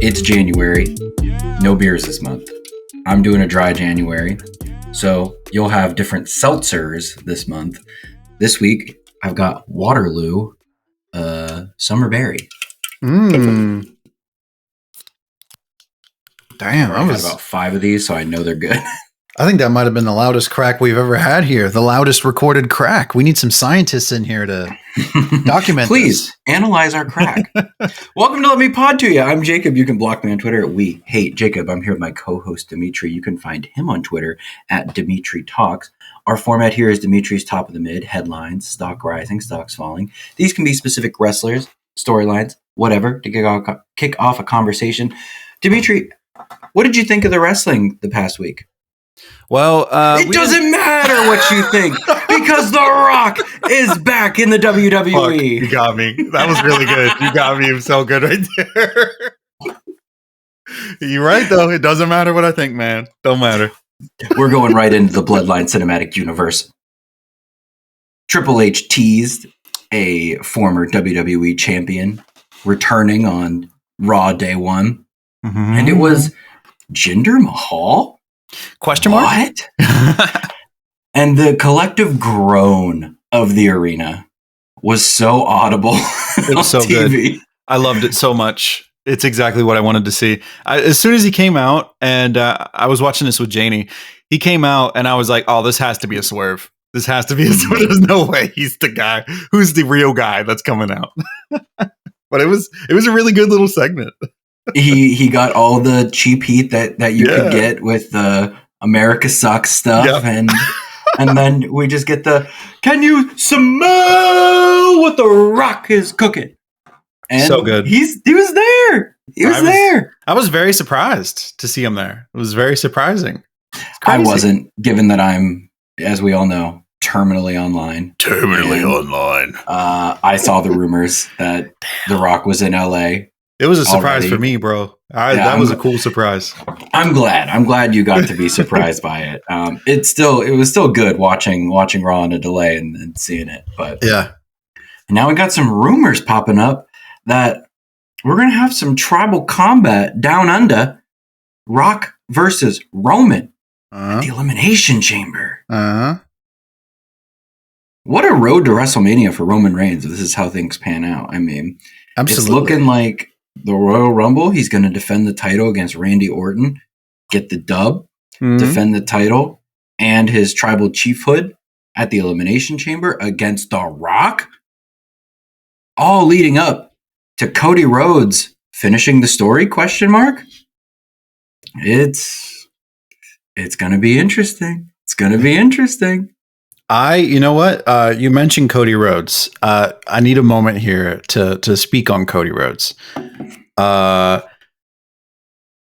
It's January. No beers this month. I'm doing a dry January. So you'll have different seltzers this month. This week, I've got Waterloo Summer Berry. Damn, I've had about 5 of these, so I know they're good. I think that might have been the loudest crack we've ever had here. The loudest recorded crack. We need some scientists in here to document Please, analyze our crack. Welcome to Let Me Pod to You. I'm Jacob. You can block me on Twitter at We Hate Jacob. I'm here with my co-host, Demetri. You can find him on Twitter at Demetri Talks. Our format here is Demetri's Top of the Mid, headlines, stock rising, stocks falling. These can be specific wrestlers, storylines, whatever, to kick off a conversation. Demetri, what did you think of the wrestling the past week? Well, it doesn't matter what you think because The Rock is back in the WWE. Fuck, you got me. That was really good. You got me. It was so good right there. You're right, though. It doesn't matter what I think, man. Don't matter. We're going right into the Bloodline Cinematic Universe. Triple H teased a former WWE champion returning on Raw Day 1. Mm-hmm. And it was Jinder Mahal? Question mark? What? And the collective groan of the arena was so audible. It was so TV. Good. I loved it so much. It's exactly what I wanted to see. As soon as he came out, and I was watching this with Janie, he came out, and I was like, "Oh, this has to be a swerve. This has to be a swerve. There's no way he's the guy. Who's the real guy that's coming out?" But it was a really good little segment. He got all the cheap heat that you could get with the America Sucks stuff, and then we just get the "Can you smell what The Rock is cooking?" And so good. He was there. He was there. I was very surprised to see him there. It was very surprising. I wasn't, given that I'm, as we all know, terminally online. I saw the rumors that The Rock was in LA. It was a surprise for me, bro. That was a cool surprise. I'm glad you got to be surprised by it. It was still good watching Raw on a delay and seeing it. But yeah. And now we got some rumors popping up that we're going to have some tribal combat down under. Rock versus Roman at the Elimination Chamber. What a road to WrestleMania for Roman Reigns if this is how things pan out. I mean, absolutely. It's looking like the Royal Rumble, he's going to defend the title against Randy Orton, get the dub, defend the title, and his tribal chiefhood at the Elimination Chamber against The Rock. All leading up to Cody Rhodes finishing the story, ? It's going to be interesting. It's going to be interesting. You know what? You mentioned Cody Rhodes. I need a moment here to speak on Cody Rhodes. It's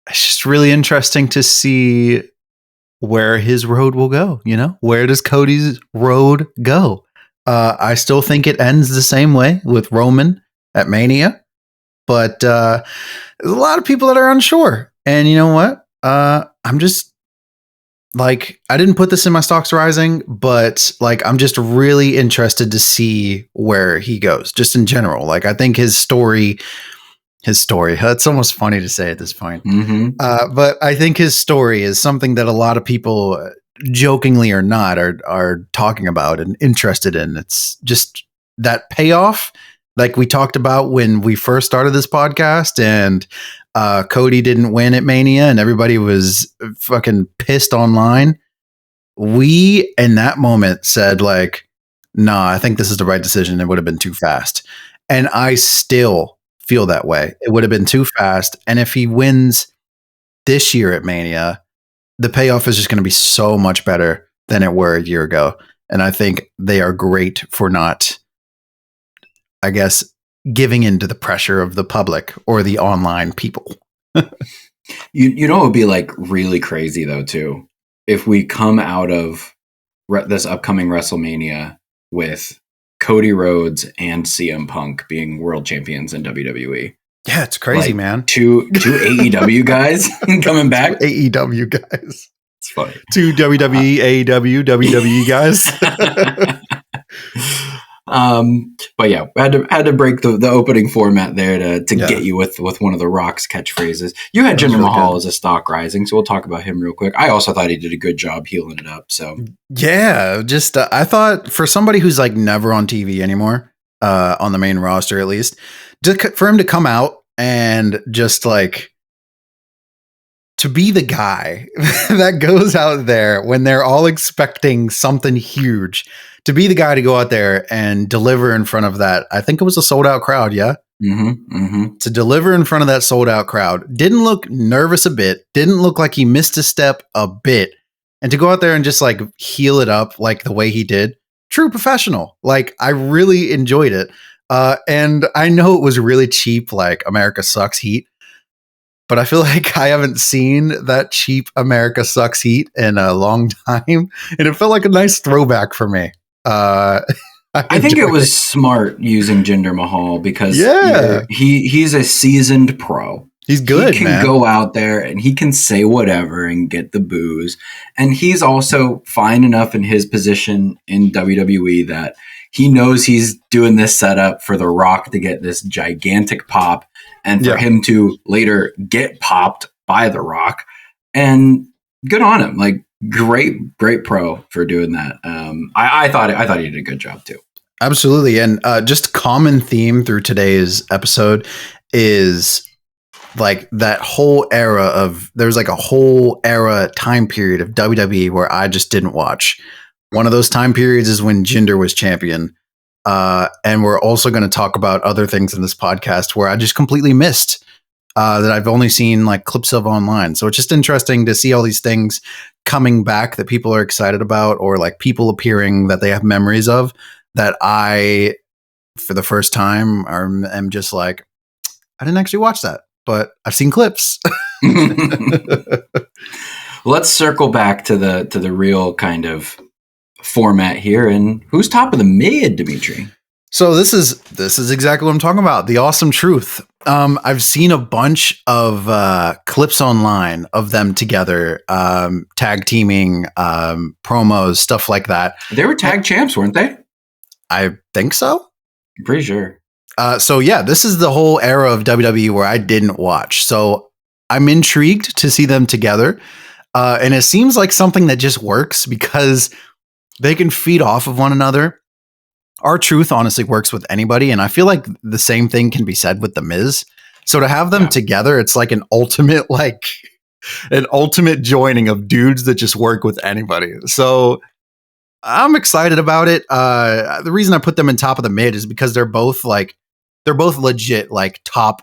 just really interesting to see where his road will go. You know, where does Cody's road go? I still think it ends the same way with Roman at Mania, but there's a lot of people that are unsure. And you know what? I'm just like, I didn't put this in my stocks rising, but like, I'm just really interested to see where he goes just in general. Like, I think his story, it's almost funny to say at this point. But I think his story is something that a lot of people, jokingly or not, are talking about and interested in. It's just that payoff, like we talked about when we first started this podcast, and Cody didn't win at Mania and everybody was fucking pissed online. We, in that moment, said like, nah, I think this is the right decision. It would have been too fast. And I still feel that way. It would have been too fast. And if he wins this year at Mania, the payoff is just going to be so much better than it were a year ago. And I think they are great for not, I guess, giving into the pressure of the public or the online people. You know, it would be like really crazy though, too, if we come out of this upcoming WrestleMania with Cody Rhodes and CM Punk being world champions in WWE. Yeah, it's crazy, man. Two AEW guys coming back. AEW guys. It's funny. Two WWE, AEW, WWE guys. But yeah, had to break the opening format there to get you with one of the Rock's catchphrases. You had Jinder Mahal as a stock rising, so we'll talk about him real quick. I also thought he did a good job healing it up. So yeah, just I thought for somebody who's like never on TV anymore, on the main roster at least, for him to come out and just like to be the guy that goes out there when they're all expecting something huge, to be the guy to go out there and deliver in front of that. I think it was a sold out crowd. Yeah. To deliver in front of that sold out crowd. Didn't look nervous a bit. Didn't look like he missed a step a bit. And to go out there and just like heal it up like the way he did. True professional. Like I really enjoyed it. And I know it was really cheap, like America Sucks heat. But I feel like I haven't seen that cheap America Sucks heat in a long time. And it felt like a nice throwback for me. I think it was smart using Jinder Mahal because he's a seasoned pro. He's good, He can go out there and he can say whatever and get the boos. And he's also fine enough in his position in WWE that he knows he's doing this setup for The Rock to get this gigantic pop and for him to later get popped by The Rock. And good on him. Like great pro for doing that. I thought he did a good job too. Absolutely. And just common theme through today's episode is like that whole era of, there's like a whole era time period of WWE where I just didn't watch. One of those time periods is when Jinder was champion. And we're also going to talk about other things in this podcast where I just completely missed that I've only seen like clips of online. So it's just interesting to see all these things coming back that people are excited about, or like people appearing that they have memories of that I, for the first time, am just like, I didn't actually watch that, but I've seen clips. Let's circle back to the real kind of format here, and who's top of the mid, Demetri? So this is exactly what I'm talking about. The awesome truth. I've seen a bunch of clips online of them together, tag teaming, promos, stuff like that. They were tag champs, weren't they? I think so. I'm pretty sure. So yeah, this is the whole era of WWE where I didn't watch. So I'm intrigued to see them together. And it seems like something that just works because they can feed off of one another. R-Truth honestly works with anybody, and I feel like the same thing can be said with The Miz. So to have them together, it's like an ultimate joining of dudes that just work with anybody. So I'm excited about it. The reason I put them in top of the mid is because they're both legit like top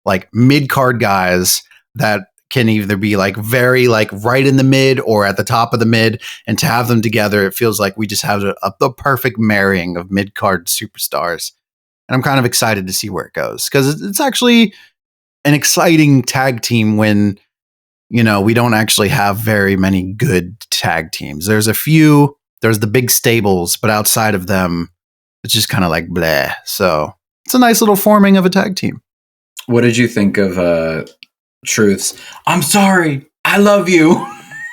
like mid card guys that can either be like very like right in the mid or at the top of the mid, and to have them together, it feels like we just have the perfect marrying of mid card superstars. And I'm kind of excited to see where it goes because it's actually an exciting tag team when, you know, we don't actually have very many good tag teams. There's a few, there's the big stables, but outside of them, it's just kind of like bleh. So it's a nice little forming of a tag team. What did you think of Truth's "I'm sorry, I love you"?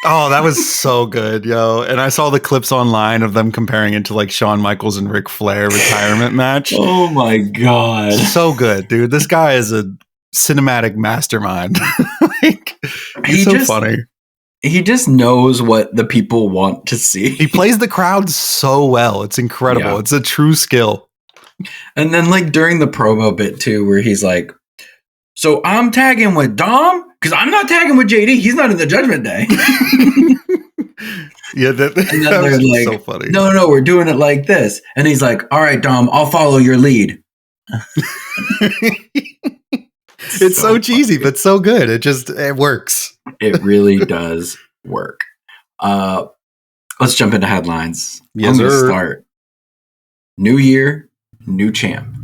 Oh, that was so good, yo. And I saw the clips online of them comparing it to like Shawn Michaels and Ric Flair retirement match. Oh my God. So good, dude. This guy is a cinematic mastermind. Like, he's so funny. He just knows what the people want to see. He plays the crowd so well. It's incredible. Yeah. It's a true skill. And then like during the promo bit too, where he's like, so I'm tagging with Dom because I'm not tagging with JD. He's not in the Judgment Day. Yeah, that they're like, so funny. No, we're doing it like this. And he's like, all right, Dom, I'll follow your lead. It's so cheesy, but so good. It works. It really does work. Let's jump into headlines. Yes, I'm going to start. New year, new champ.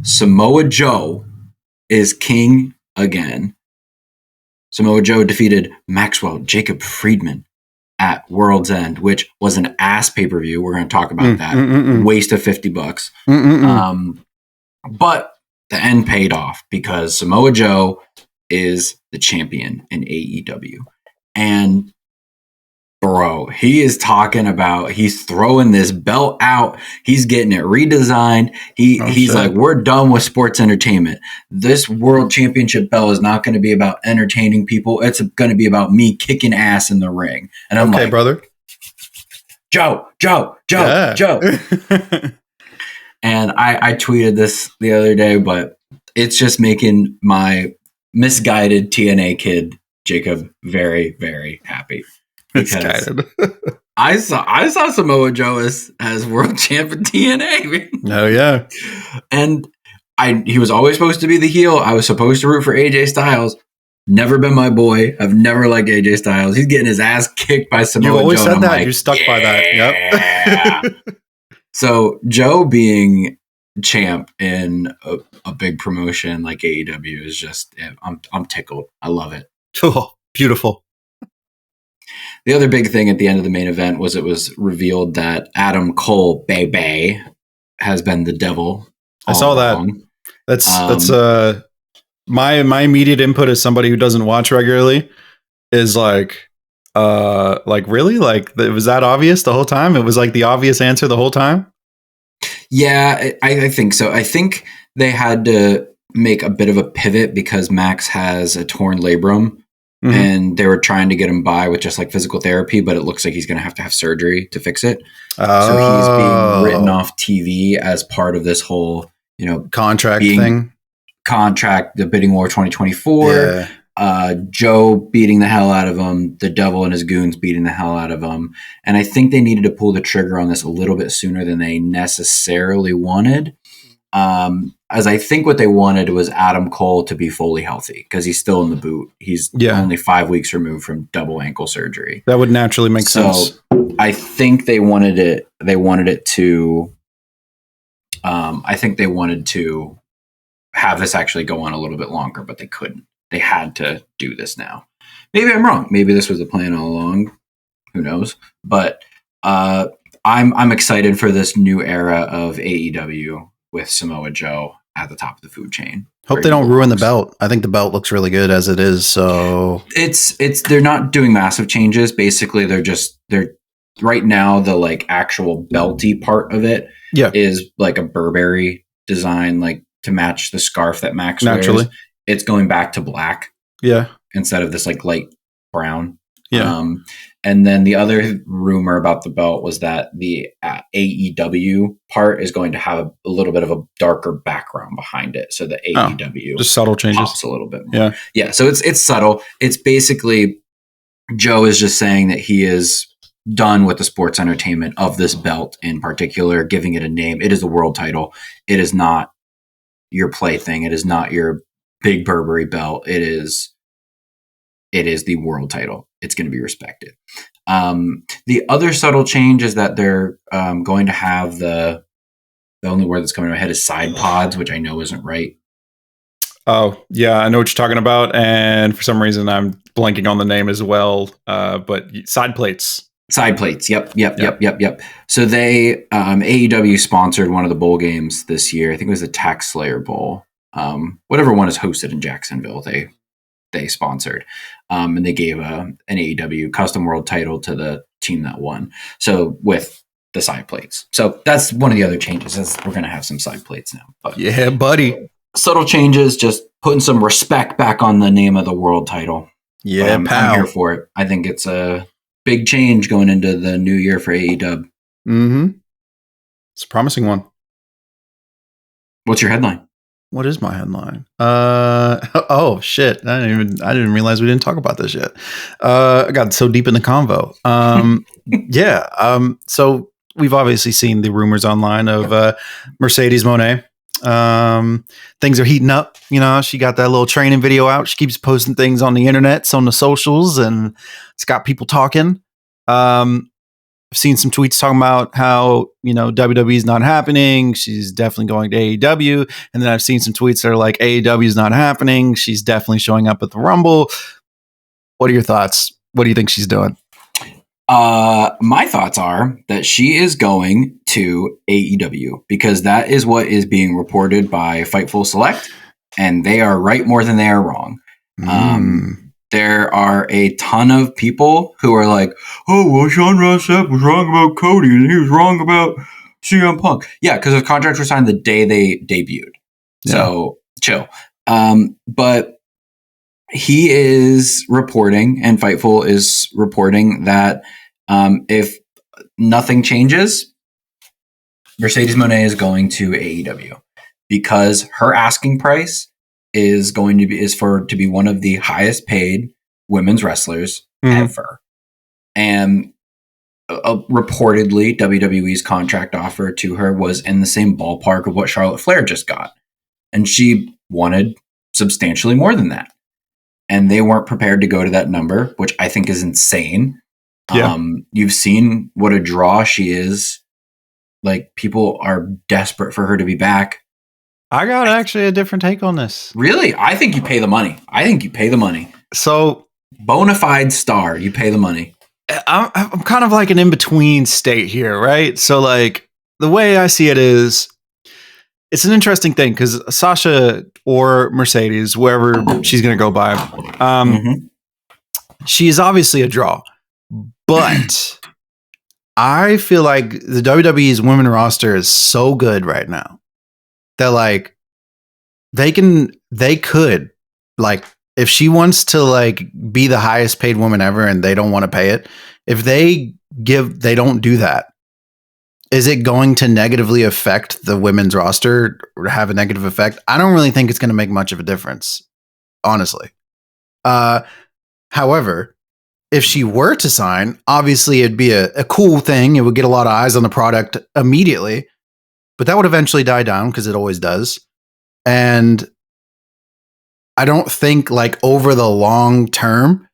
Samoa Joe is king again. Samoa Joe defeated Maxwell Jacob Friedman at World's End, which was an ass pay-per-view. We're going to talk about that. Waste of $50. But the end paid off because Samoa Joe is the champion in AEW. And Bro, he is talking about he's throwing this belt out. He's getting it redesigned. He's like, we're done with sports entertainment. This world championship belt is not going to be about entertaining people. It's going to be about me kicking ass in the ring. And I'm like, brother. Joe. Yeah. And I tweeted this the other day, but it's just making my misguided TNA kid, Jacob, very, very happy. Because I saw Samoa Joe as world champ in TNA. Oh yeah. And he was always supposed to be the heel. I was supposed to root for AJ Styles. Never been my boy. I've never liked AJ Styles. He's getting his ass kicked by Samoa Joe. You always said that. Like, you stuck by that. Yep. So Joe being champ in a big promotion like AEW is just, I'm tickled. I love it. Oh, beautiful. The other big thing at the end of the main event was it was revealed that Adam Cole Bay has been the devil. I saw wrong. That's my immediate input as somebody who doesn't watch regularly is like really? Like, was that obvious the whole time? It was like the obvious answer the whole time? Yeah, I think so. I think they had to make a bit of a pivot because Max has a torn labrum. Mm-hmm. And they were trying to get him by with just like physical therapy, but it looks like he's going to have surgery to fix it. So he's being written off TV as part of this whole, contract thing. Contract, the bidding war 2024. Yeah. Joe beating the hell out of him, the devil and his goons beating the hell out of him. And I think they needed to pull the trigger on this a little bit sooner than they necessarily wanted. As I think what they wanted was Adam Cole to be fully healthy because he's still in the boot. He's only 5 weeks removed from double ankle surgery. That would naturally make sense. I think they wanted it. They wanted it to. I think they wanted to have this actually go on a little bit longer, but they couldn't. They had to do this now. Maybe I'm wrong. Maybe this was the plan all along. Who knows? But I'm excited for this new era of AEW with Samoa Joe at the top of the food chain. Hope they don't ruin the belt. I think the belt looks really good as it is. So they're not doing massive changes. Basically, they're right now the like actual belty part of it is like a Burberry design, like to match the scarf that Max wears. It's going back to black. Yeah. Instead of this like light brown. Yeah. And then the other rumor about the belt was that the AEW part is going to have a little bit of a darker background behind it. So the AEW just subtle changes pops a little bit more. Yeah. So it's subtle. It's basically Joe is just saying that he is done with the sports entertainment of this belt in particular, giving it a name. It is the world title. It is not your plaything. It is not your big Burberry belt. It is the world title. It's going to be respected. The other subtle change is that they're going to have the only word that's coming to my head is side pods, which I know isn't right. Oh, yeah, I know what you're talking about. And for some reason, I'm blanking on the name as well. But side plates. Side plates. Yep. So they, AEW sponsored one of the bowl games this year. I think it was the Tax Slayer Bowl. Whatever one is hosted in Jacksonville, they sponsored, and they gave an AEW custom world title to the team that won. So with the side plates. So that's one of the other changes is we're going to have some side plates now. But yeah, buddy. Subtle changes, just putting some respect back on the name of the world title. Yeah, I'm here for it. I think it's a big change going into the new year for AEW. Mm-hmm. It's a promising one. What's your headline? What is my headline? Oh shit! I didn't realize we didn't talk about this yet. I got so deep in the convo. So we've obviously seen the rumors online of Mercedes Moné. Things are heating up. She got that little training video out. She keeps posting things on the internets, on the socials, and it's got people talking. I've seen some tweets talking about how, WWE is not happening. She's definitely going to AEW. And then I've seen some tweets that are like, AEW is not happening. She's definitely showing up at the Rumble. What are your thoughts? What do you think she's doing? My thoughts are that she is going to AEW because that is what is being reported by Fightful Select. And they are right more than they are wrong. there are a ton of people who are like, oh, well, Sean Ross Sapp was wrong about Cody and he was wrong about CM Punk. Yeah, because his contracts were signed the day they debuted. Yeah. So chill. But he is reporting, and Fightful is reporting that if nothing changes, Mercedes Moné is going to AEW because her asking price is going to be one of the highest paid women's wrestlers ever. And reportedly, WWE's contract offer to her was in the same ballpark of what Charlotte Flair just got. And she wanted substantially more than that. And they weren't prepared to go to that number, which I think is insane. Yeah. You've seen what a draw she is. Like, people are desperate for her to be back. I got actually a different take on this. Really? I think you pay the money. So, bona fide star, you pay the money. I'm kind of like an in-between state here, right? So, like, the way I see it is, it's an interesting thing because Sasha or Mercedes, wherever she's going to go by, she is obviously a draw. But I feel like the WWE's women roster is so good right now that, like, they could, like, if she wants to, like, be the highest paid woman ever and they don't want to pay it, if they don't do that, is it going to negatively affect the women's roster or have a negative effect? I don't really think it's going to make much of a difference, honestly. However, if she were to sign, obviously it'd be a cool thing. It would get a lot of eyes on the product immediately, but that would eventually die down because it always does. And I don't think, like, over the long term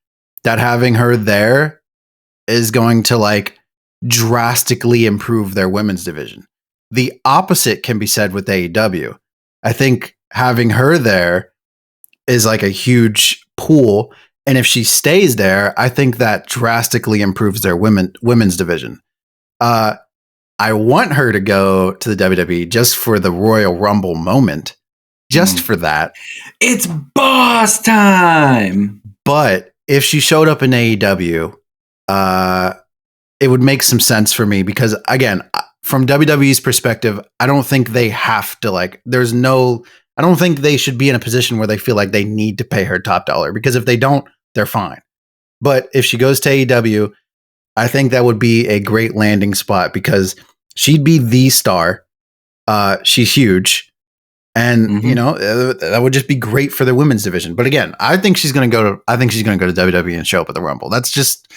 that having her there is going to, like, drastically improve their women's division. The opposite can be said with AEW. I think having her there is like a huge pool, and if she stays there, I think that drastically improves their women's division. I want her to go to the WWE just for the Royal Rumble moment, just for that. It's boss time. But if she showed up in AEW, it would make some sense for me because, again, from WWE's perspective, I don't think they have to, like, I don't think they should be in a position where they feel like they need to pay her top dollar, because if they don't, they're fine. But if she goes to AEW, I think that would be a great landing spot because she'd be the star. She's huge. And, you know, that would just be great for the women's division. But again, I think she's going to go to WWE and show up at the Rumble. That's just,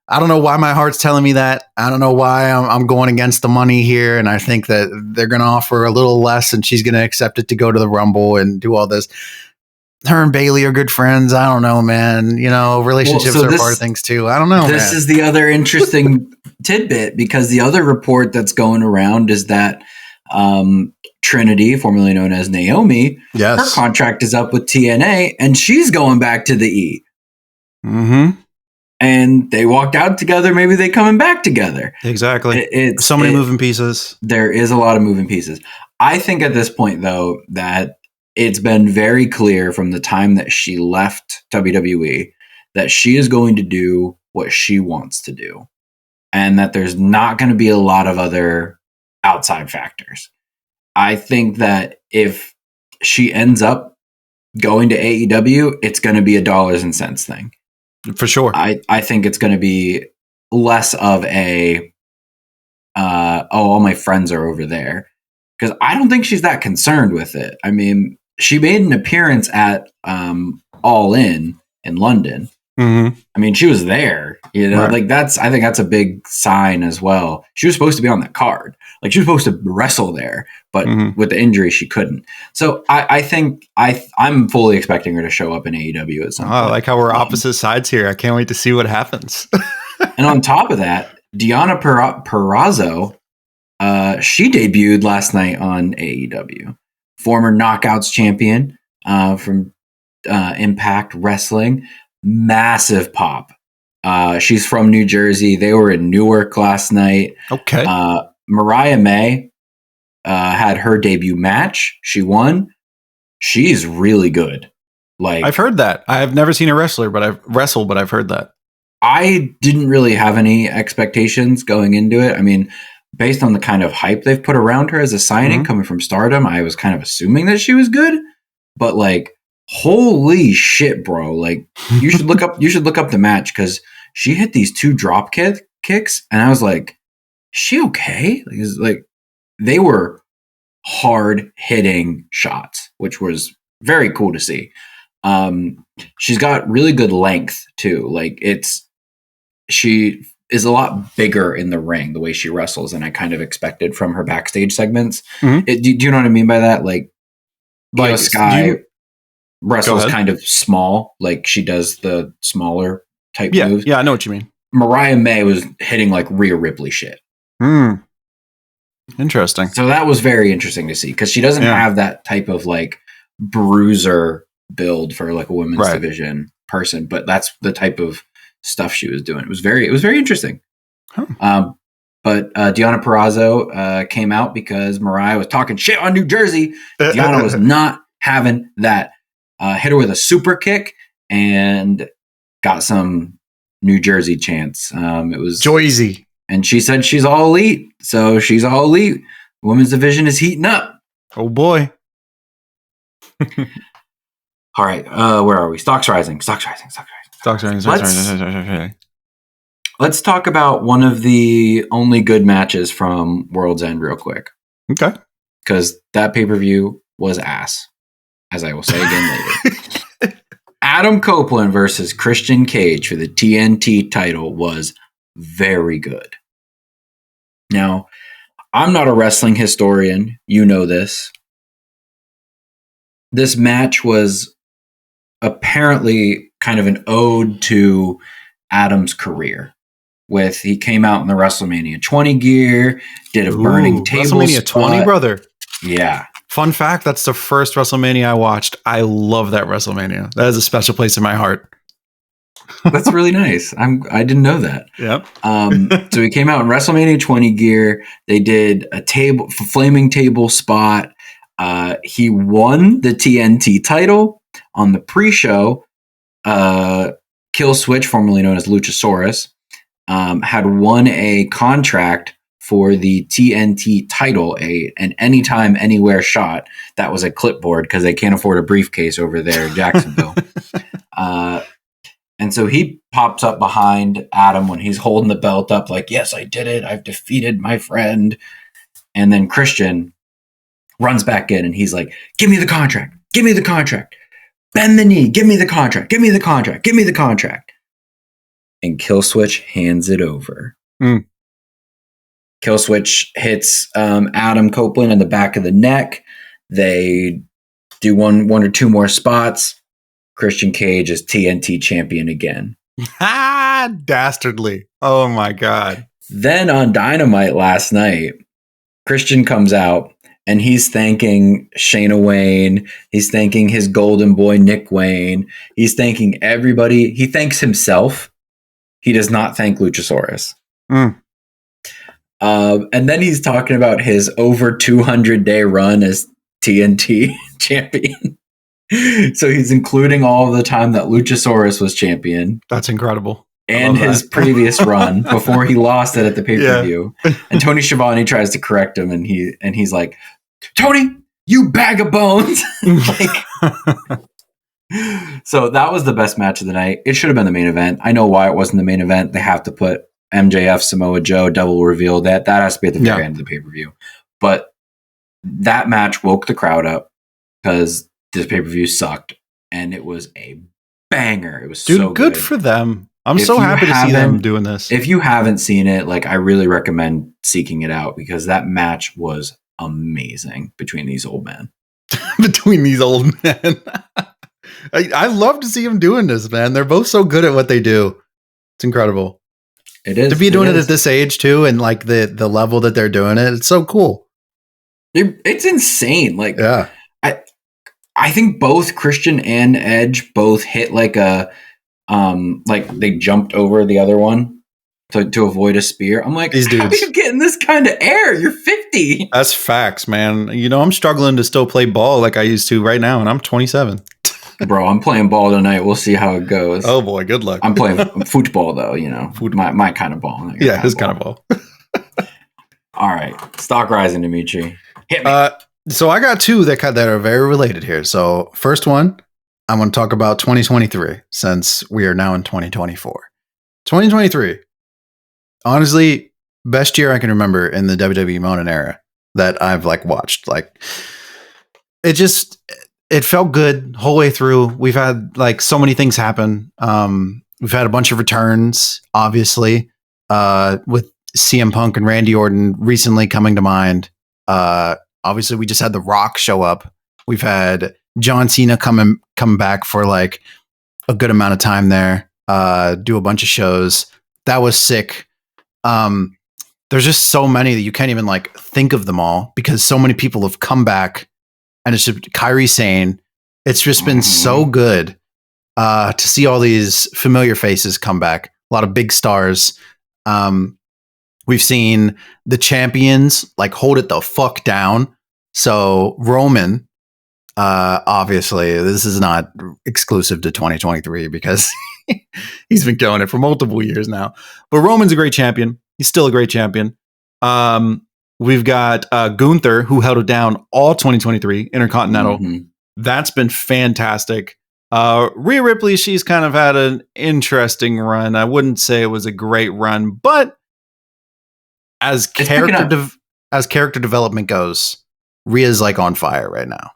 I don't know why my heart's telling me that. I don't know why I'm going against the money here. And I think that they're going to offer a little less and she's going to accept it to go to the Rumble and do all this. Her and Bailey are good friends. I don't know, man. You know, relationships are part of things too. I don't know. This is the other interesting tidbit, because the other report that's going around is that Trinity, formerly known as Naomi, her contract is up with TNA and she's going back to the E. And they walked out together. Maybe they coming back together. Exactly. It's so many moving pieces. There is a lot of moving pieces. I think at this point, though, that it's been very clear from the time that she left WWE that she is going to do what she wants to do, and that there's not going to be a lot of other outside factors. I think that if she ends up going to AEW, it's going to be a dollars and cents thing. For sure. I think it's going to be less of a, all my friends are over there. Because I don't think she's that concerned with it. I mean, she made an appearance at All In London. I mean, she was there, you know, like I think that's a big sign as well. She was supposed to be on that card. Like, she was supposed to wrestle there, but with the injury, she couldn't. So I think I'm fully expecting her to show up in AEW at some point. I like how we're opposite sides here. I can't wait to see what happens. And on top of that, Deonna Purrazzo, she debuted last night on AEW. Former Knockouts champion from Impact Wrestling. Massive pop. She's from New Jersey. They were in Newark last night. Okay. Mariah May had her debut match. She won. She's really good. Like, I've heard that. I have never seen a wrestler, but I've heard that. I didn't really have any expectations going into it. I mean, based on the kind of hype they've put around her as a signing coming from Stardom, I was kind of assuming that she was good. But like, holy shit, bro! Like, you should look up the match because she hit these 2 drop kicks, and I was like, she okay? Like, they were hard hitting shots, which was very cool to see. She's got really good length too. Like, she is a lot bigger in the ring the way she wrestles than I kind of expected from her backstage segments. Do you know what I mean by that? Like Io Sky wrestles kind of small, like she does the smaller type moves. Yeah, I know what you mean. Mariah May was hitting like Rhea Ripley shit. Interesting. So that was very interesting to see because she doesn't have that type of like bruiser build for like a women's division person, but that's the type of stuff she was doing. It was very interesting. But Deonna Purrazzo came out because Mariah was talking shit on New Jersey. Deonna was not having that. Hit her with a super kick and got some New Jersey chants. It was Joyzy. And she said she's all elite. So she's all elite. Women's division is heating up. Oh boy. All right. Where are we? Stocks rising. Let's talk about one of the only good matches from World's End real quick. Okay. Because that pay-per-view was ass, as I will say again later. Adam Copeland versus Christian Cage for the TNT title was very good. Now, I'm not a wrestling historian. You know this. This match was apparently kind of an ode to Adam's career. He came out in the WrestleMania 20 gear, did a burning table WrestleMania spot. 20, brother. Yeah. Fun fact, that's the first WrestleMania I watched. I love that WrestleMania. That is a special place in my heart. That's really nice. I didn't know that. Yep. So he came out in WrestleMania 20 gear. They did a flaming table spot. He won the TNT title on the pre-show. Kill Switch, formerly known as Luchasaurus, had won a contract for the TNT title, an anytime, anywhere shot. That was a clipboard because they can't afford a briefcase over there in Jacksonville. And so he pops up behind Adam when he's holding the belt up like, yes, I did it. I've defeated my friend. And then Christian runs back in and he's like, give me the contract. Give me the contract. Bend the knee. Give me the contract. Give me the contract. Give me the contract. And Killswitch hands it over. Killswitch hits Adam Copeland in the back of the neck. They do one or two more spots. Christian Cage is TNT champion again. Dastardly. Oh my God. Then on Dynamite last night, Christian comes out and he's thanking Shayna Wayne. He's thanking his golden boy, Nick Wayne. He's thanking everybody. He thanks himself. He does not thank Luchasaurus. And then he's talking about his over 200-day run as TNT champion. So he's including all of the time that Luchasaurus was champion. That's incredible. And his previous run before he lost it at the pay-per-view. Yeah. And Tony Schiavone tries to correct him and he's like, Tony, you bag of bones. So that was the best match of the night. It should have been the main event. I know why it wasn't the main event. They have to put MJF, Samoa Joe, double reveal. That has to be at the very end of the pay-per-view. But that match woke the crowd up because this pay-per-view sucked. And it was a banger. It was so good for them. I'm so happy to see them doing this. If you haven't seen it, I really recommend seeking it out because that match was amazing between these old men. I love to see them doing this, man. They're both so good at what they do. It's incredible. It is. To be doing it at this age too, and the level that they're doing it, it's so cool. It's insane. I think both Christian and Edge both hit they jumped over the other one to avoid a spear. I'm like, how are you getting this kind of air? You're 50. That's facts, man. I'm struggling to still play ball like I used to right now, and I'm 27. Bro, I'm playing ball tonight. We'll see how it goes. Oh boy, good luck. I'm playing football though, you know. My kind of ball. Yeah, his kind of ball. All right. Stock rising, Demetri. Hit me. So I got two that are very related here. So first one, I'm going to talk about 2023 since we are now in 2024. 2023, honestly, best year I can remember in the WWE modern era that I've like watched. Like it felt good whole way through. We've had like so many things happen. We've had a bunch of returns, obviously, with CM Punk and Randy Orton recently coming to mind. Obviously, we just had The Rock show up. We've had John Cena come back for like a good amount of time there. Do a bunch of shows. That was sick. There's just so many that you can't even like think of them all because so many people have come back. And it's just Kairi Sane. It's just been so good to see all these familiar faces come back. A lot of big stars. We've seen the champions like hold it the fuck down. So Roman, obviously, this is not exclusive to 2023 because he's been killing it for multiple years now. But Roman's a great champion. He's still a great champion. We've got Gunther, who held it down all 2023 Intercontinental. That's been fantastic. Rhea Ripley, she's kind of had an interesting run. I wouldn't say it was a great run, but as character development goes, Rhea's like on fire right now.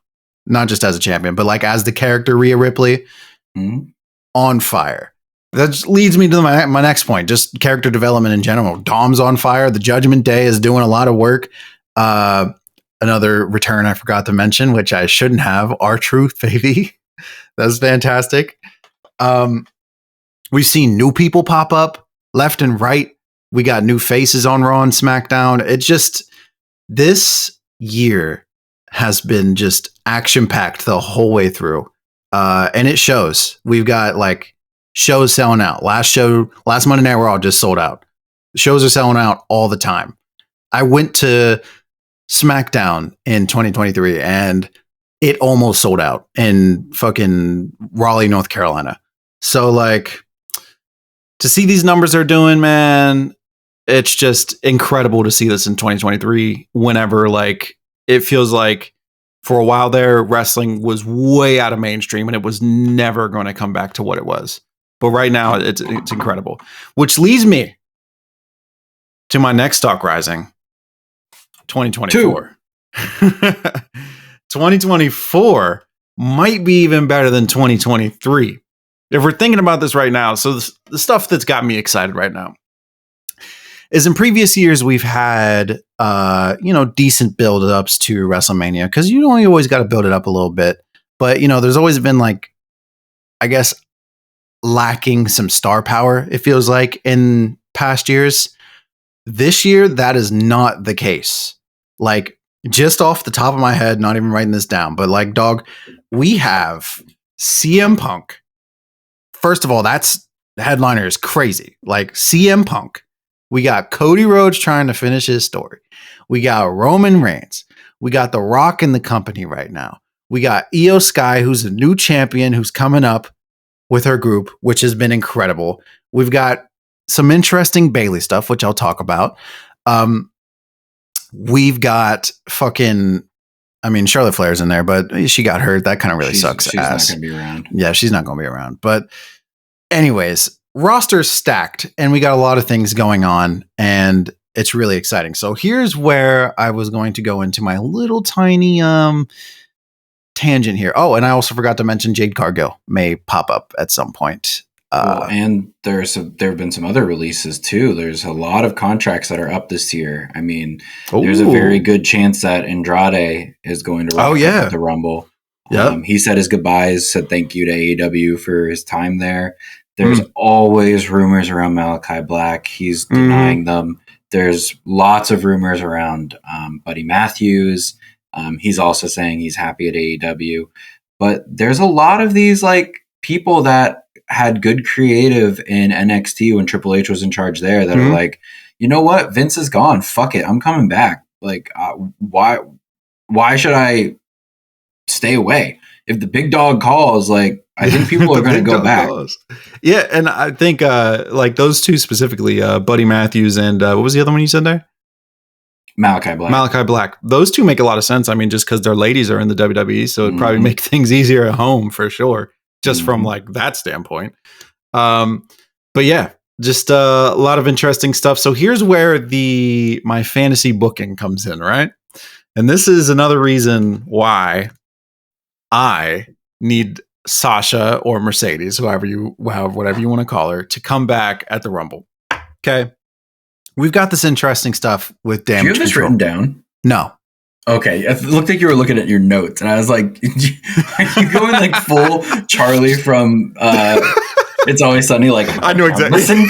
Not just as a champion, but like as the character Rhea Ripley, on fire. That just leads me to my next point, just character development in general. Dom's on fire. The Judgment Day is doing a lot of work. Another return I forgot to mention, which I shouldn't have, R-Truth, baby. That's fantastic. We've seen new people pop up left and right. We got new faces on Raw and SmackDown. It's just, this year has been just action-packed the whole way through. And it shows. We've got like shows selling out. Last Monday Night Raw just sold out. Shows are selling out all the time. I went to SmackDown in 2023 and it almost sold out in fucking Raleigh, North Carolina. So like to see these numbers they're doing, man, it's just incredible to see this in 2023 whenever like it feels like for a while there, wrestling was way out of mainstream and it was never going to come back to what it was. But right now, it's incredible. Which leads me to my next stock rising, 2024. 2024 might be even better than 2023. If we're thinking about this right now, so the stuff that's got me excited right now is in previous years, we've had, decent build-ups to WrestleMania because you always got to build it up a little bit. But, there's always been like, I guess, lacking some star power, it feels like, in past years. This year, that is not the case. Like, just off the top of my head, not even writing this down, but like, dog, we have CM Punk. First of all, the headliner is crazy. Like, CM Punk. We got Cody Rhodes trying to finish his story. We got Roman Reigns. We got The Rock in the company right now. We got Io Sky, who's a new champion, who's coming up with her group, which has been incredible. We've got some interesting Bayley stuff, which I'll talk about. We've got Charlotte Flair's in there, but she got hurt. That kind of really sucks. She's not going to be around. Yeah, she's not going to be around. But anyways, roster's stacked and we got a lot of things going on and it's really exciting. So here's where I was going to go into my little tiny tangent here. Oh, and I also forgot to mention Jade Cargill may pop up at some point. And there have been some other releases too. There's a lot of contracts that are up this year. I mean, there's a very good chance that Andrade is going to rock up at the Rumble. He said his goodbyes, said thank you to AEW for his time there. There's always rumors around Malachi Black. He's denying them. There's lots of rumors around Buddy Matthews. He's also saying he's happy at AEW. But there's a lot of these like people that had good creative in NXT when Triple H was in charge there that are like, you know what? Vince is gone. Fuck it. I'm coming back. Like, why should I stay away? if the big dog calls, like I think people are going to go back. Yeah, and I think like those two specifically, Buddy Matthews and what was the other one you said there? Malachi Black. Those two make a lot of sense. I mean, just because their ladies are in the WWE, so it'd probably make things easier at home for sure, just from like that standpoint. But yeah, just a lot of interesting stuff. So here's where my fantasy booking comes in, right? And this is another reason why I need Sasha or Mercedes, whatever you want to call her, to come back at the Rumble. Okay. We've got this interesting stuff with damage. Do you have this written down? No. Okay. It looked like you were looking at your notes, and I was like, are you going like full Charlie from It's Always Sunny? Like, I know exactly. Listen.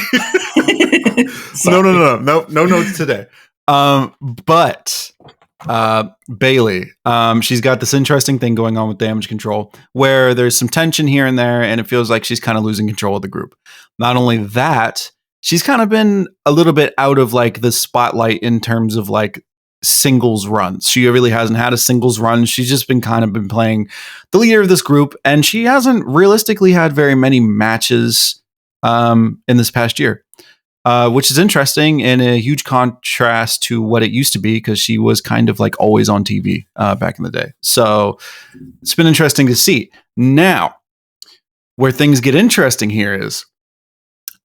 No notes today. But Bailey, she's got this interesting thing going on with damage control where there's some tension here and there, and it feels like she's kind of losing control of the group. Not only that, she's kind of been a little bit out of like the spotlight in terms of like singles runs. She really hasn't had a singles run. She's just been playing the leader of this group, and she hasn't realistically had very many matches in this past year, which is interesting and a huge contrast to what it used to be, because she was kind of like always on TV back in the day. So it's been interesting to see. Now, where things get interesting here is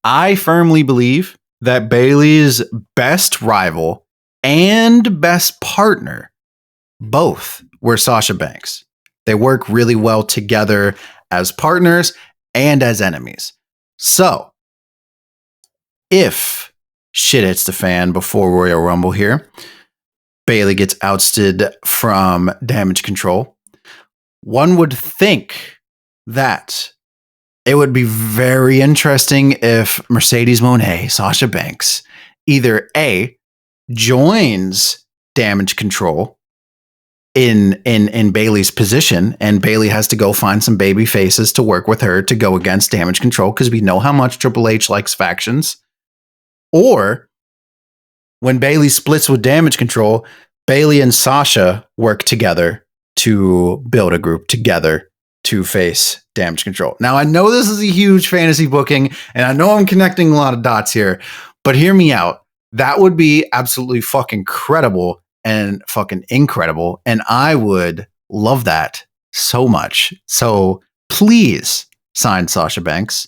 I firmly believe that Bailey's best rival and best partner both were Sasha Banks. They work really well together as partners and as enemies. So, if shit hits the fan before Royal Rumble here, Bailey gets ousted from Damage Control, one would think that it would be very interesting if Mercedes Moné, Sasha Banks, either A, joins Damage Control in Bailey's position, and Bailey has to go find some baby faces to work with her to go against Damage Control, because we know how much Triple H likes factions. Or when Bailey splits with Damage Control, Bailey and Sasha work together to build a group together to face Damage Control. Now, I know this is a huge fantasy booking, and I know I'm connecting a lot of dots here, but hear me out. That would be absolutely fucking credible and fucking incredible, and I would love that so much. So please sign Sasha Banks.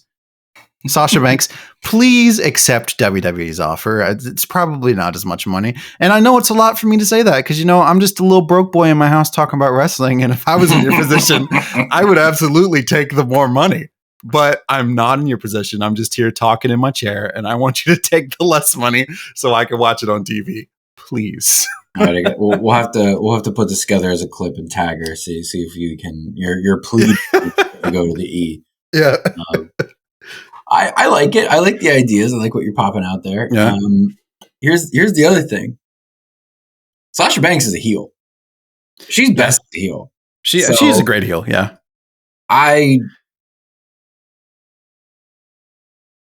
Sasha Banks, please accept WWE's offer. It's probably not as much money. And I know it's a lot for me to say that because, you know, I'm just a little broke boy in my house talking about wrestling. And if I was in your position, I would absolutely take the more money. But I'm not in your position. I'm just here talking in my chair. And I want you to take the less money so I can watch it on TV. Please. All right, we'll have to put this together as a clip and tag her. See if you can. Your plea to go to the E. Yeah. I like it. I like the ideas. I like what you're popping out there. Yeah. Here's the other thing. Sasha Banks is a heel. She's best as a heel. She's a great heel. Yeah. I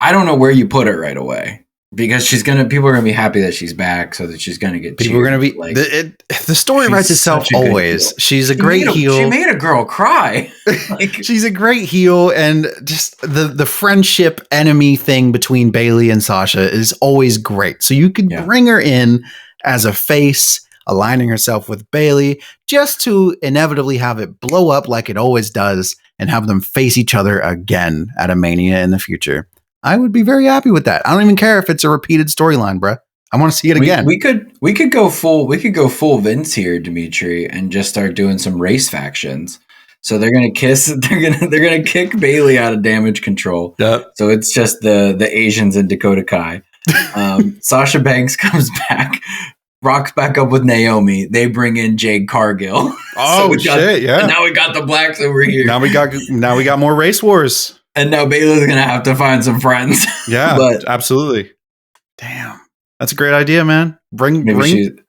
don't know where you put her right away because people are gonna be happy that she's back, so that she's gonna get. People are gonna be like the story writes itself always. She's a great heel. She made a girl cry. She's a great heel, and just the friendship enemy thing between Bailey and Sasha is always great. So you could bring her in as a face, aligning herself with Bailey, just to inevitably have it blow up like it always does, and have them face each other again at a Mania in the future. I would be very happy with that. I don't even care if it's a repeated storyline, bruh. I want to see it again. We could go full Vince here, Demetri, and just start doing some race factions. So they're gonna they're gonna kick Bailey out of Damage Control. Yep. So it's just the Asians and Dakota Kai. Sasha Banks comes back, rocks back up with Naomi. They bring in Jade Cargill. Oh shit! Yeah. And now we got the blacks over here. Now we got more race wars. And now Baylor's going to have to find some friends. Yeah, absolutely. Damn. That's a great idea, man.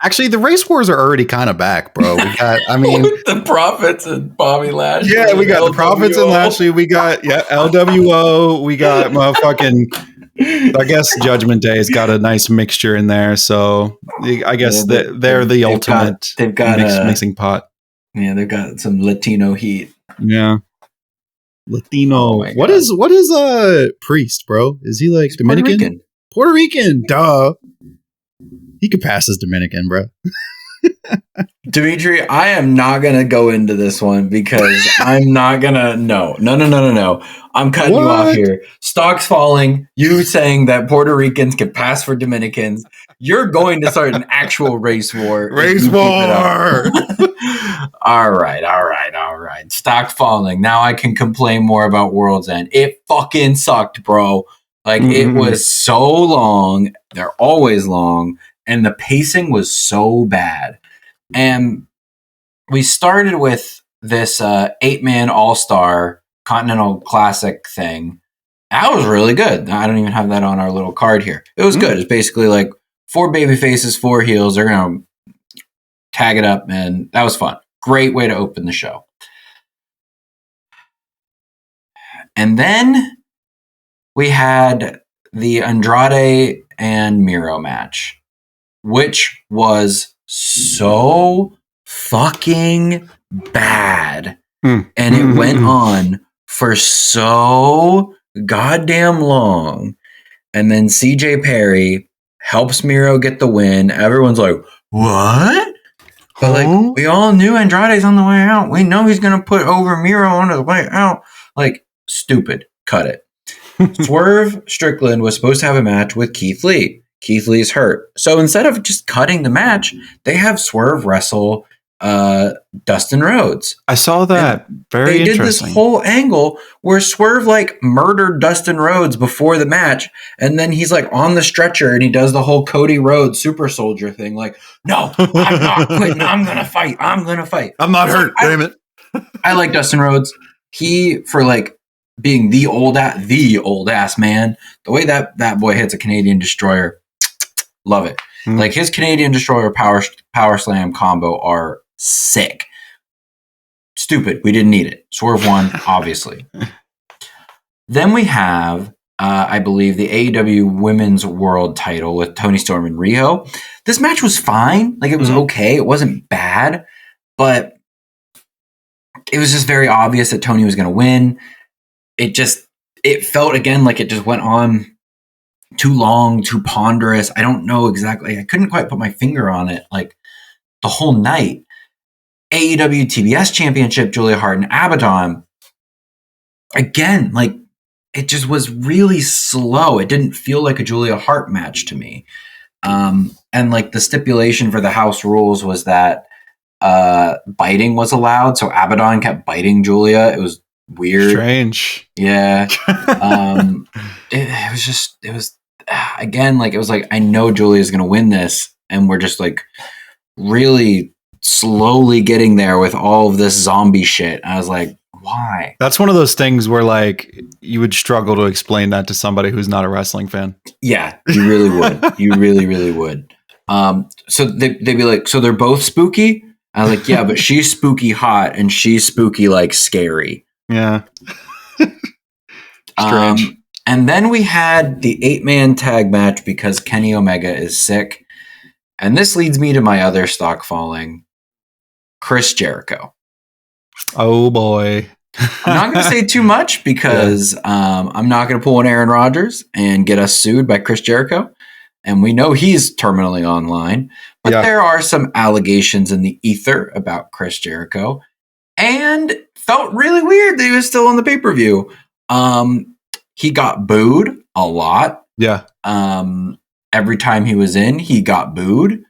Actually, the race wars are already kind of back, bro. We got, the Prophets and Bobby Lashley. Yeah, we got the Prophets and Lashley. We got, LWO. We got motherfucking, I guess Judgment Day's got a nice mixture in there. So I guess they're the ultimate they've got mixing pot. Yeah, they've got some Latino heat. Yeah. Latino. Oh what is Priest, bro? Is he like He's Dominican? Puerto Rican. Duh. He could pass as Dominican, bro. Demetri, I am not going to go into this one because I'm not going to. No. I'm cutting you off here. Stocks falling. You saying that Puerto Ricans can pass for Dominicans. You're going to start an actual race war. Race war. All right. Stock falling. Now I can complain more about World's End. It fucking sucked, bro. Like, it was so long. They're always long. And the pacing was so bad. And we started with this 8-man all-star Continental Classic thing. That was really good. I don't even have that on our little card here. It was good. It's basically like 4 baby faces, 4 heels. They're going to tag it up, and that was fun. Great way to open the show. And then we had the Andrade and Miro match, which was so fucking bad. And it went on for so goddamn long. And then CJ Perry helps Miro get the win. Everyone's like, what? But like, we all knew Andrade's on the way out. We know he's going to put over Miro on his way out. Like, stupid. Cut it. Swerve Strickland was supposed to have a match with Keith Lee. Keith Lee's hurt. So instead of just cutting the match, they have Swerve wrestle Dustin Rhodes. I saw that. Very interesting. They did this whole angle where Swerve like murdered Dustin Rhodes before the match, and then he's like on the stretcher and he does the whole Cody Rhodes super soldier thing. Like, no, I'm not quitting. I'm gonna fight. I'm not hurt. Damn it. I like Dustin Rhodes. He, for like being the old ass man, the way that boy hits a Canadian Destroyer, love it. Like his Canadian Destroyer power slam combo are sick. Stupid. We didn't need it. Swerve won, obviously. Then we have, I believe, the AEW Women's World title with Toni Storm and Riho. This match was fine. Like, it was okay. It wasn't bad. But it was just very obvious that Toni was going to win. It felt, again, like it just went on too long, too ponderous. I don't know exactly. I couldn't quite put my finger on it. Like, the whole night. AEW TBS Championship, Julia Hart and Abaddon. Again, like, it just was really slow. It didn't feel like a Julia Hart match to me. And like the stipulation for the house rules was that biting was allowed. So Abaddon kept biting Julia. It was weird. Strange. Yeah. It was again, like, it was like, I know Julia's going to win this. And we're just like really slowly getting there with all of this zombie shit. I was like, why? That's one of those things where like you would struggle to explain that to somebody who's not a wrestling fan. Yeah, you really would. You really, really would. So they'd be like, so they're both spooky? I was like, yeah, but she's spooky hot and she's spooky like scary. Yeah. Strange. And then we had the 8-man tag match because Kenny Omega is sick. And this leads me to my other stock falling. Chris Jericho. Oh boy. I'm not going to say too much because I'm not going to pull an Aaron Rodgers and get us sued by Chris Jericho. And we know he's terminally online. But there are some allegations in the ether about Chris Jericho. And felt really weird that he was still on the pay-per-view. He got booed a lot. Yeah. Every time he was in, he got booed.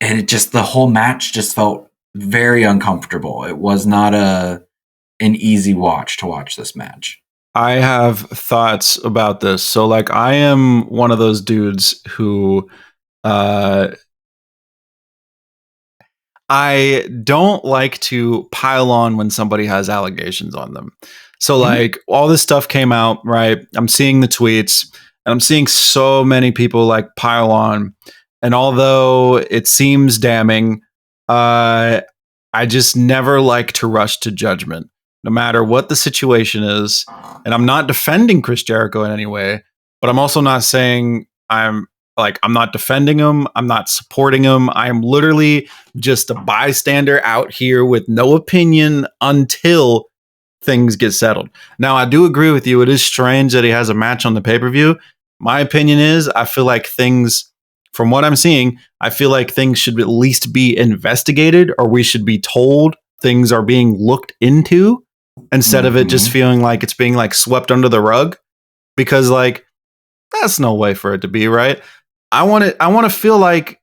And it just, the whole match just felt very uncomfortable. It was not an easy watch to watch this match. I have thoughts about this. So like, I am one of those dudes who, I don't like to pile on when somebody has allegations on them. So like all this stuff came out, right? I'm seeing the tweets and I'm seeing so many people like pile on. And although it seems damning, I just never like to rush to judgment, no matter what the situation is. And I'm not defending Chris Jericho in any way, but I'm also not saying I'm Like, I'm not defending him. I'm not supporting him. I am literally just a bystander out here with no opinion until things get settled. Now, I do agree with you. It is strange that he has a match on the pay-per-view. My opinion is, I feel like things, from what I'm seeing, I feel like things should at least be investigated, or we should be told things are being looked into instead of it just feeling like it's being like swept under the rug, because like that's no way for it to be, right? I want to feel like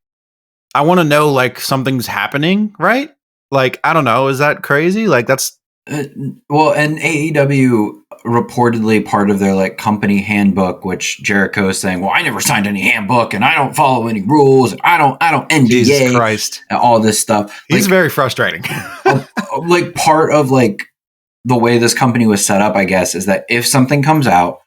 I want to know like something's happening, right? Like, I don't know, is that crazy? Like that's well, and AEW reportedly part of their like company handbook, which Jericho is saying, well, I never signed any handbook and I don't follow any rules. I don't NDA, Jesus Christ, all this stuff. He's like, very frustrating. Like part of like the way this company was set up, I guess, is that if something comes out,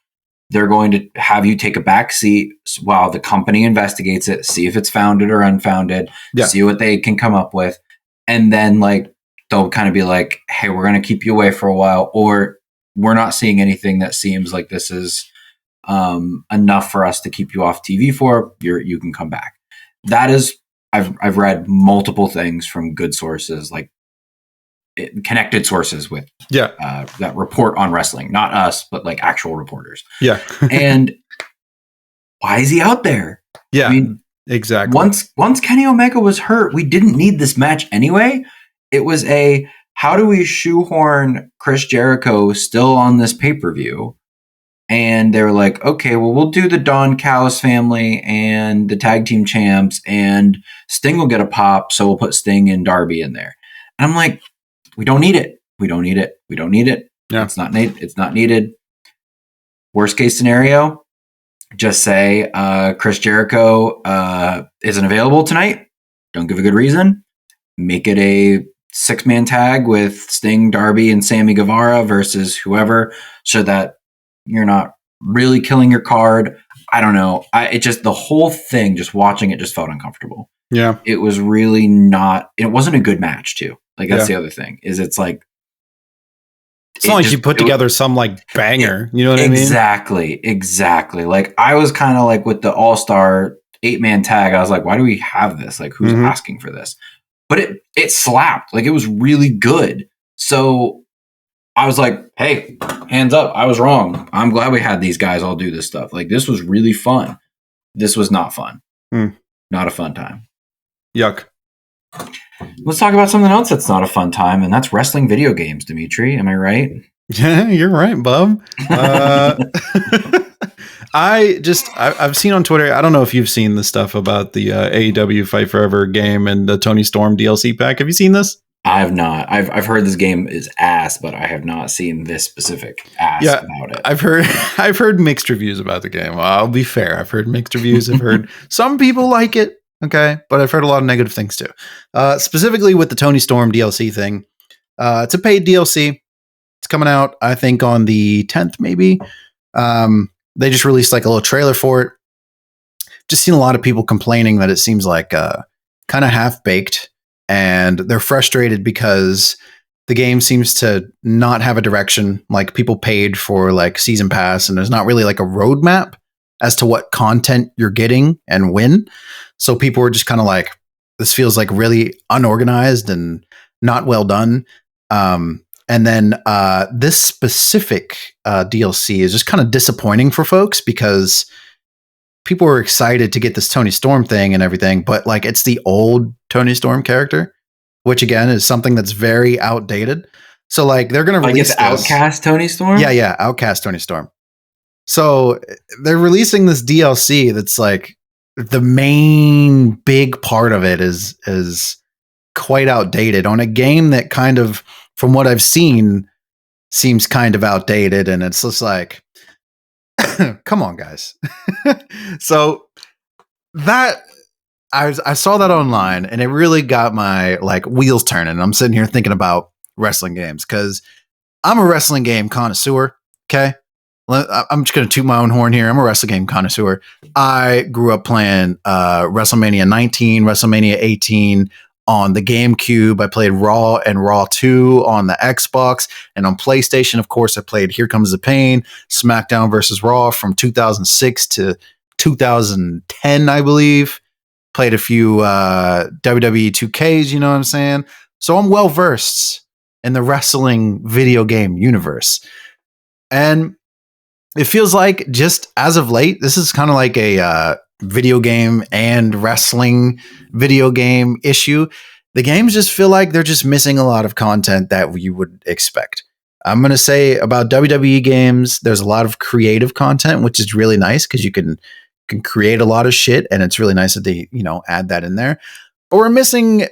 they're going to have you take a back seat while the company investigates it, see if it's founded or unfounded, see what they can come up with. And then like, they'll kind of be like, hey, we're going to keep you away for a while, or we're not seeing anything that seems like this is enough for us to keep you off TV for. You can come back. That is, I've read multiple things from good sources, like connected sources with that report on wrestling, not us, but like actual reporters. Yeah. And why is he out there? Yeah, I mean, exactly. Once Kenny Omega was hurt, we didn't need this match anyway. It was how do we shoehorn Chris Jericho still on this pay-per-view? And they were like, okay, well, we'll do the Don Callis family and the tag team champs, and Sting will get a pop, so we'll put Sting and Darby in there. And I'm like, we don't need it. We don't need it. We don't need it. Yeah. It's not needed. Worst case scenario, just say Chris Jericho isn't available tonight. Don't give a good reason. Make it a 6-man tag with Sting, Darby, and Sammy Guevara versus whoever, so that you're not really killing your card. I don't know. The whole thing, just watching it, just felt uncomfortable. Yeah. It was really not, it wasn't a good match too. Like that's the other thing, is it's like, it's not like you put together some like banger, you know what I mean? Exactly. Like I was kind of like with the All-Star 8-man tag, I was like, why do we have this? Like who's asking for this? But it slapped. Like it was really good. So I was like, hey, hands up. I was wrong. I'm glad we had these guys all do this stuff. Like this was really fun. This was not fun. Not a fun time. Yuck. Let's talk about something else that's not a fun time, and that's wrestling video games, Demetri. Am I right? Yeah, you're right, bub. I've seen on Twitter, I don't know if you've seen the stuff about the AEW Fight Forever game and the Tony Storm DLC pack. Have you seen this? I have not. I've heard this game is ass, but I have not seen this specific ass about it. I've heard mixed reviews about the game. I'll be fair. I've heard mixed reviews. I've heard some people like it. Okay. But I've heard a lot of negative things too. Specifically with the Tony Storm DLC thing. It's a paid DLC. It's coming out, I think, on the 10th, maybe. They just released like a little trailer for it. Just seen a lot of people complaining that it seems like kind of half-baked, and they're frustrated because the game seems to not have a direction. Like people paid for like season pass, and there's not really like a roadmap as to what content you're getting and when. So people were just kind of like, this feels like really unorganized and not well done. And then this specific DLC is just kind of disappointing for folks because people were excited to get this Tony Storm thing and everything, but like it's the old Tony Storm character, which again is something that's very outdated. So like they're going to release it's Outcast Tony Storm? Yeah, Outcast Tony Storm. So they're releasing this DLC that's like the main big part of it is quite outdated on a game that kind of, from what I've seen, seems kind of outdated. And it's just like, come on, guys. So that I saw that online and it really got my like wheels turning. I'm sitting here thinking about wrestling games because I'm a wrestling game connoisseur. Okay. I'm just going to toot my own horn here. I'm a wrestling game connoisseur. I grew up playing WrestleMania 19, WrestleMania 18 on the GameCube. I played Raw and Raw 2 on the Xbox. And on PlayStation, of course, I played Here Comes the Pain, SmackDown versus Raw from 2006 to 2010, I believe. Played a few WWE 2Ks, you know what I'm saying? So I'm well versed in the wrestling video game universe. And it feels like just as of late, this is kind of like a video game and wrestling video game issue. The games just feel like they're just missing a lot of content that you would expect. I'm going to say about WWE games, there's a lot of creative content, which is really nice because you can create a lot of shit, and it's really nice that they, add that in there. But we're missing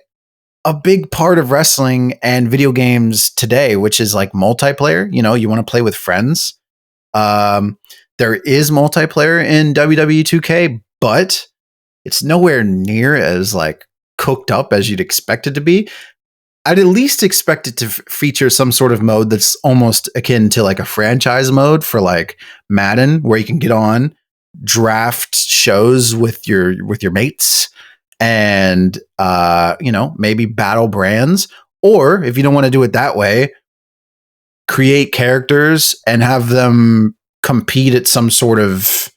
a big part of wrestling and video games today, which is like multiplayer. You want to play with friends. There is multiplayer in WWE 2K, but it's nowhere near as like cooked up as you'd expect it to be. I'd at least expect it to feature some sort of mode that's almost akin to like a franchise mode for like Madden, where you can get on, draft shows with your mates, and maybe battle brands. Or if you don't want to do it that way, create characters and have them compete at some sort of,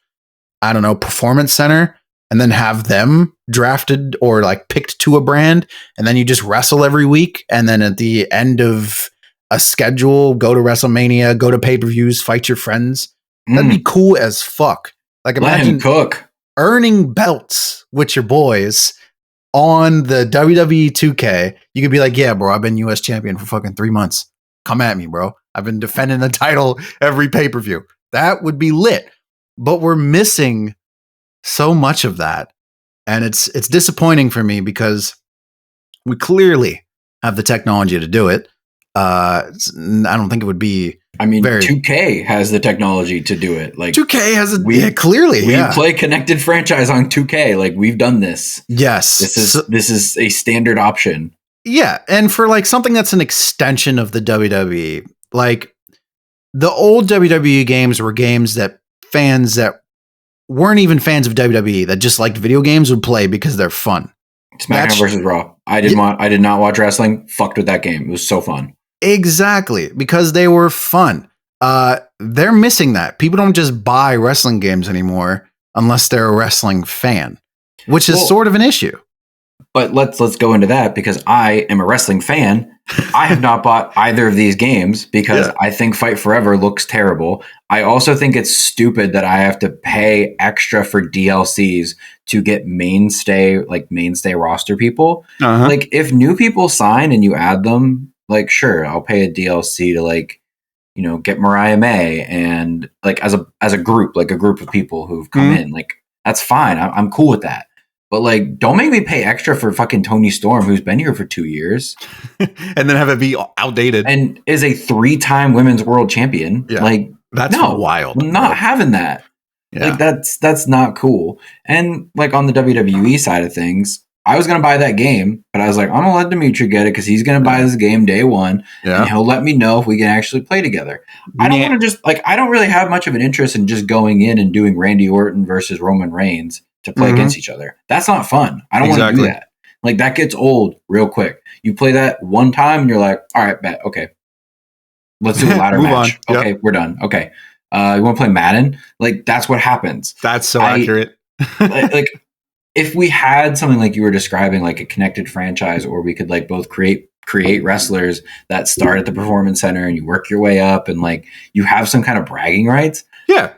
performance center, and then have them drafted or like picked to a brand, and then you just wrestle every week, and then at the end of a schedule, go to WrestleMania, go to pay-per-views, fight your friends. That'd be cool as fuck. Like, imagine cook earning belts with your boys on the WWE 2K. You could be like, yeah, bro, I've been US champion for fucking 3 months. Come at me, bro. I've been defending the title every pay-per-view. That would be lit. But we're missing so much of that. And it's disappointing for me because we clearly have the technology to do it. I don't think it would be. 2K has the technology to do it. Like 2K has clearly. We play connected franchise on 2K. Like, we've done this. Yes, this is a standard option. Yeah, and for like something that's an extension of the WWE, like the old WWE games were games that fans that weren't even fans of WWE, that just liked video games, would play because they're fun. SmackDown versus Raw. I did not watch wrestling. Fucked with that game. It was so fun. Exactly, because they were fun. They're missing that. People don't just buy wrestling games anymore unless they're a wrestling fan, which is sort of an issue. But let's go into that, because I am a wrestling fan. I have not bought either of these games because I think Fight Forever looks terrible. I also think it's stupid that I have to pay extra for DLCs to get mainstay roster people. Uh-huh. Like, if new people sign and you add them, like, sure, I'll pay a DLC to get Mariah May, and like as a group, like a group of people who've come in, like, that's fine. I'm cool with that. But like, don't make me pay extra for fucking Toni Storm, who's been here for 2 years, and then have it be outdated and is a 3-time women's world champion. Yeah. Like, that's wild. I'm not having that. Yeah. Like, that's not cool. And like, on the WWE side of things, I was going to buy that game, but I was like, I'm going to let Demetri get it because he's going to buy this game day one, and he'll let me know if we can actually play together. I don't want to just I don't really have much of an interest in just going in and doing Randy Orton versus Roman Reigns to play against each other. That's not fun. I don't want to do that. Like, that gets old real quick. You play that one time and you're like, all right, bet. Okay. Let's do a ladder match. On. Okay, we're done. Okay. You want to play Madden? Like, that's what happens. That's so accurate. like, if we had something like you were describing, like a connected franchise, or we could like both create wrestlers that start at the performance center and you work your way up, and like you have some kind of bragging rights. Yeah.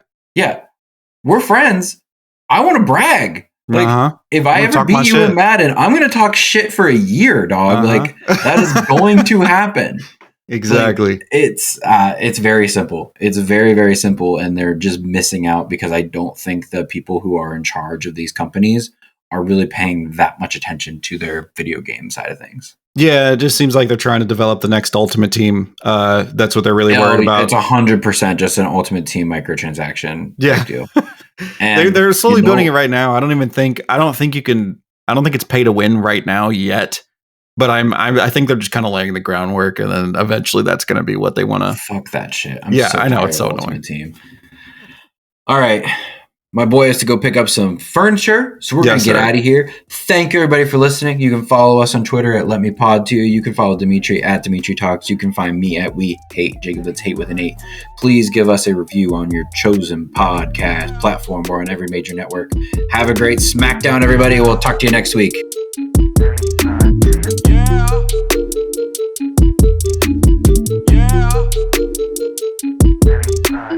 We're friends. I want to brag. Like, if I ever beat you in Madden, I'm going to talk shit for a year, dog. Like, that is going to happen. Exactly. Like, it's very simple. It's very, very simple. And they're just missing out because I don't think the people who are in charge of these companies are really paying that much attention to their video game side of things. Yeah, it just seems like they're trying to develop the next Ultimate Team. That's what they're really worried about. It's 100% just an Ultimate Team microtransaction. Yeah. Deal. And they're slowly building it right now. I don't think it's pay to win right now yet. But I think they're just kind of laying the groundwork, and then eventually that's going to be what they want to. Fuck that shit. I know, it's so annoying. Team. All right. My boy has to go pick up some furniture, so we're going to get out of here. Thank you, everybody, for listening. You can follow us on Twitter at LetMePod2. You can follow Demetri at Demetri Talks. You can find me at We Hate Jacob. That's hate with an 8. Please give us a review on your chosen podcast platform or on every major network. Have a great SmackDown, everybody. We'll talk to you next week. Yeah.